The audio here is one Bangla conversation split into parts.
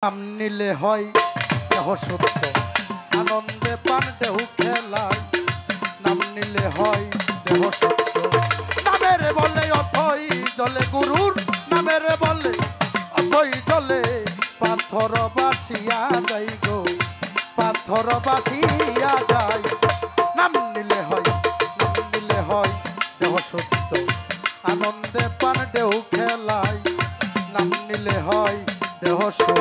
নাম নিলে হয় দেহ সত্য, আনন্দে প্রাণ দেহ খেলায়। নাম নিলে হয় দেহ সত্য, নামের বলে অথই জলে গুরুর নামের বলে অথই জলে। পাথর বাসিয়া যাই গো, পাথর বাসিয়া যায়। নাম নিলে হয়, নাম নিলে হয় দেহ সত্য, আনন্দে প্রাণ দেহ খেলায়। নাম নিলে হয় দেহ সত্য।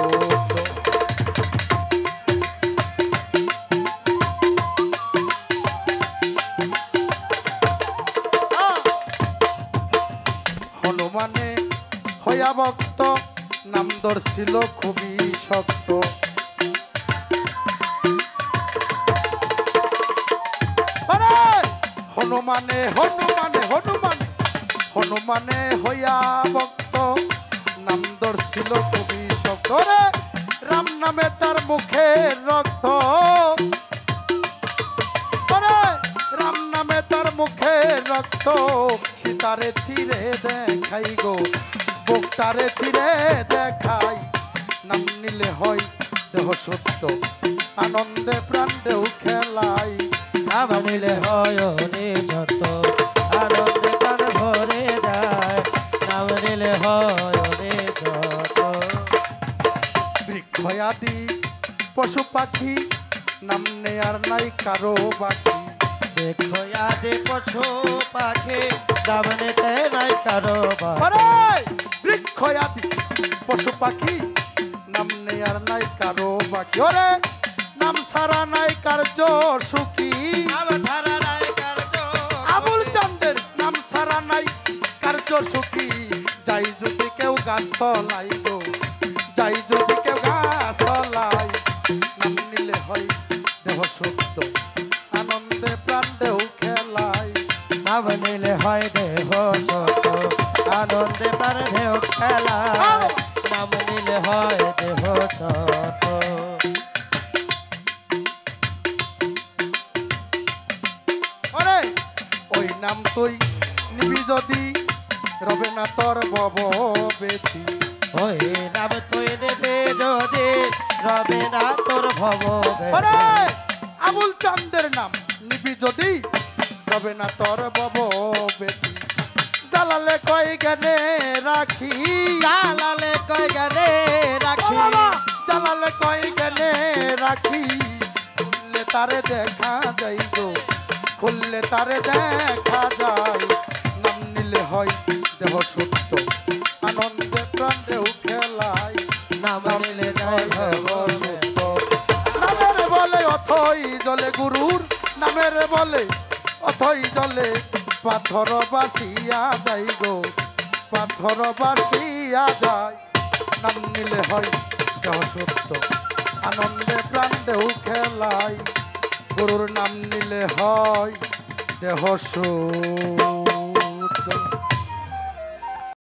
হনুমানে হইয়া ভক্ত, নাম ধরছিল খুবই শক্ত। হনুমানে হনুমানে হনুমানে হনুমানে হইয়া ভক্ত, নাম ধরছিল খুবই শক্ত। রাম নামে তার মুখে রক্ত, রাম নামে তার মুখে রক্ত। সীতারে ছিঁড়ে দেখাই গো, বুকটারে ছিঁড়ে দেখাই। নাম নিলে হয় দেহ সত্য, আনন্দে প্রাণ দেহ খেলাই। নাম নিলে হয় যত, আনন্দে প্রাণ ভরে যায়। নাম নিলে হয় যত। বৃক্ষয়াদি পশু পাখি, নাম নেয়ার নাই কারো বাকি। দেখো আদে পশু পাখি, নাম নিতে নাই কারো বাকি। বৃক্ষয়াদি পশু পাখি, নাম নেয়ার নাই কারো বাকি। ওরে নাম ছাড়া নাই কার্য সুখী, নাম ছাড়া নাই কার্য। আবুল চান্দের নাম ছাড়া নাই কার্য সুখী। যাই যদি কেউ গাছ তলাই গো, যাই যদি কেউ গাছ তলাই। নাম নিলে হয় দেহ সত্য, আনন্দে প্রাণ দেহ খেলাই। নাম নিলে হয় দেহ সত্য, আনন্দে প্রাণ দেহ খেলায়। নাম নিলে হয় দেহ সত্য। ওরে ওই নাম তুই নিবি যদি, রবে না তোর বব বেতি। ওই নাম তুই নেবে যদি, রবে না তোর ভব ওরে আবুল চান্দের নাম নিবি যদি, রবে না তোর বব বেতি। জালালে কই জ্ঞানে রাখি, জালালে কই জ্ঞানে রাখি। জালালে কই জ্ঞানে রাখি। খুললে তারে দেখা যাই গো, খুললে তারে দেখা যায়। নাম নিলে হয় দেহ সত্য, আনন্দে প্রাণ দেহ খেলাই। নাম নিলে যায় ভব সত্য। নামের বলে অথই জলে গুরুর নামের বলে অথই জলে। পাথর বাসিয়া যাই গো, পাথর বাসিয়া যায়। নাম নিলে হয় দেহ সত্য, আনন্দে প্রাণ দেহ খেলাই। গুরুর নাম নিলে হয় দেহ সত্য।